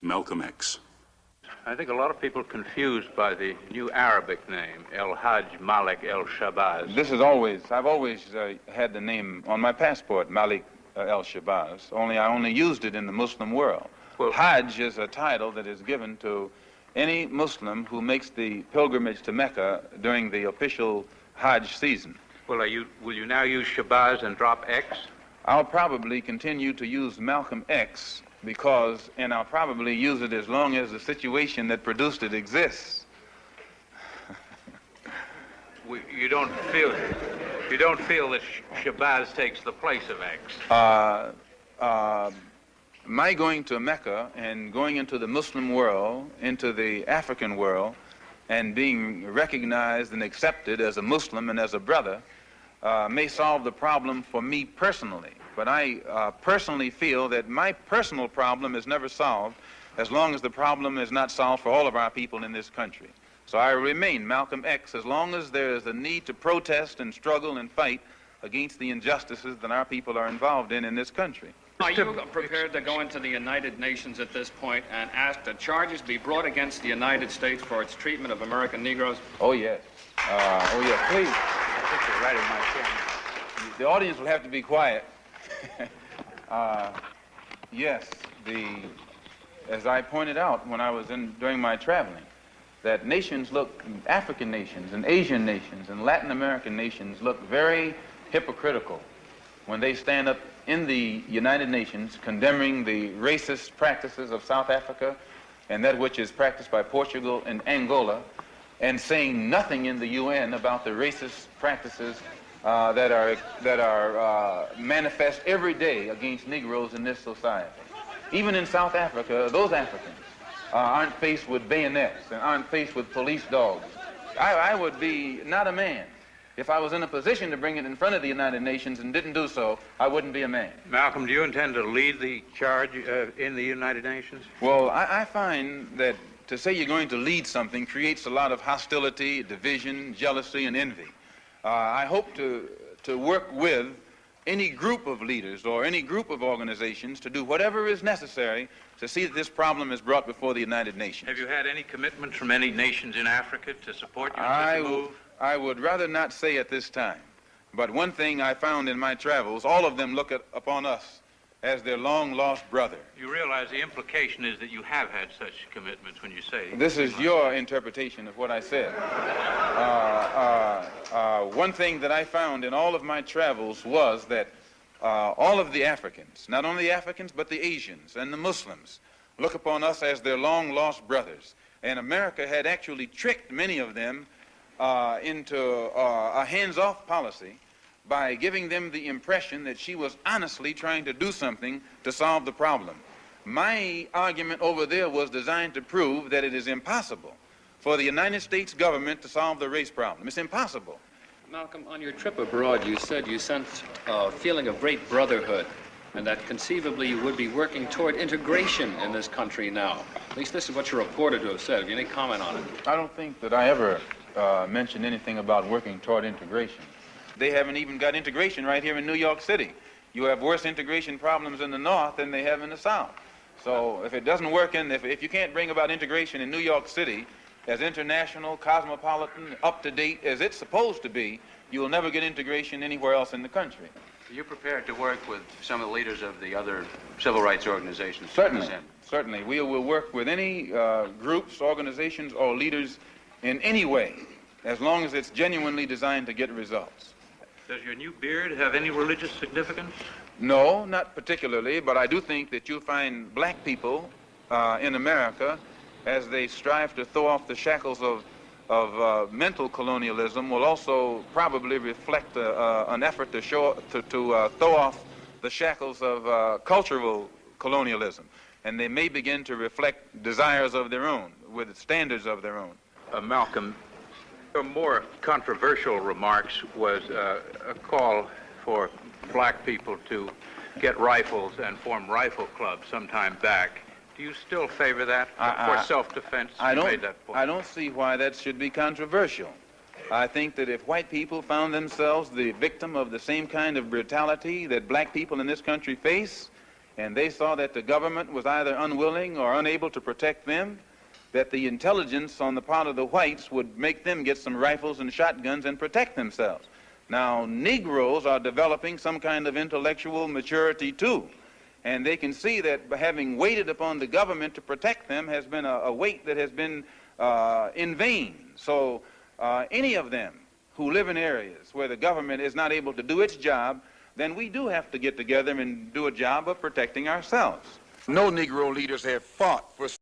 Malcolm X. I think a lot of people are confused by the new Arabic name, El Hajj Malik El Shabazz. I've always had the name on my passport, Malik El Shabazz, I only used it in the Muslim world. Well, Hajj is a title that is given to any Muslim who makes the pilgrimage to Mecca during the official Hajj season. Well, will you now use Shabazz and drop X? I'll probably continue to use Malcolm X and I'll probably use it as long as the situation that produced it exists. You don't feel that Shabazz takes the place of X? My going to Mecca and going into the Muslim world, into the African world, and being recognized and accepted as a Muslim and as a brother may solve the problem for me personally. But I personally feel that my personal problem is never solved as long as the problem is not solved for all of our people in this country. So I remain Malcolm X as long as there is a need to protest and struggle and fight against the injustices that our people are involved in this country. Are you prepared to go into the United Nations at this point and ask that charges be brought against the United States for its treatment of American Negroes? Oh, yes. Oh, yes, please. I think you're right in my opinion. The audience will have to be quiet. Yes, as I pointed out when I was during my traveling, that African nations and Asian nations and Latin American nations look very hypocritical when they stand up in the United Nations condemning the racist practices of South Africa and that which is practiced by Portugal and Angola, and saying nothing in the UN about the racist practices that are manifest every day against Negroes in this society. Even in South Africa, those Africans aren't faced with bayonets and aren't faced with police dogs. I would be not a man. If I was in a position to bring it in front of the United Nations and didn't do so, I wouldn't be a man. Malcolm, do you intend to lead the charge in the United Nations? Well, I find that to say you're going to lead something creates a lot of hostility, division, jealousy, and envy. I hope to work with any group of leaders or any group of organizations to do whatever is necessary to see that this problem is brought before the United Nations. Have you had any commitments from any nations in Africa to support you in such a move? I would rather not say at this time. But one thing I found in my travels, all of them look upon us as their long-lost brother. You realize the implication is that you have had such commitments when you say... This is your interpretation of what I said. One thing that I found in all of my travels was that all of the Africans, not only the Africans, but the Asians and the Muslims, look upon us as their long-lost brothers. And America had actually tricked many of them into a hands-off policy by giving them the impression that she was honestly trying to do something to solve the problem. My argument over there was designed to prove that it is impossible for the United States government to solve the race problem. It's impossible. Malcolm, on your trip abroad, you said you sensed a feeling of great brotherhood and that conceivably you would be working toward integration in this country now. At least this is what you're reported to have said. Have you any comment on it? I don't think that I ever mentioned anything about working toward integration. They haven't even got integration right here in New York City. You have worse integration problems in the North than they have in the South. So if it doesn't work if you can't bring about integration in New York City as international, cosmopolitan, up-to-date as it's supposed to be, you will never get integration anywhere else in the country. Are you prepared to work with some of the leaders of the other civil rights organizations? Certainly. Certainly. We will work with any groups, organizations, or leaders in any way, as long as it's genuinely designed to get results. Does your new beard have any religious significance? No, not particularly, but I do think that you'll find black people in America, as they strive to throw off the shackles of mental colonialism, will also probably reflect an effort to throw off the shackles of cultural colonialism. And they may begin to reflect desires of their own, with standards of their own. Malcolm, your more controversial remarks was a call for black people to get rifles and form rifle clubs sometime back. Do you still favor that for self-defense? I don't see why that should be controversial. I think that if white people found themselves the victim of the same kind of brutality that black people in this country face, and they saw that the government was either unwilling or unable to protect them, that the intelligence on the part of the whites would make them get some rifles and shotguns and protect themselves. Now, Negroes are developing some kind of intellectual maturity too, and they can see that having waited upon the government to protect them has been a wait that has been in vain. So any of them who live in areas where the government is not able to do its job, then we do have to get together and do a job of protecting ourselves. No Negro leaders have fought for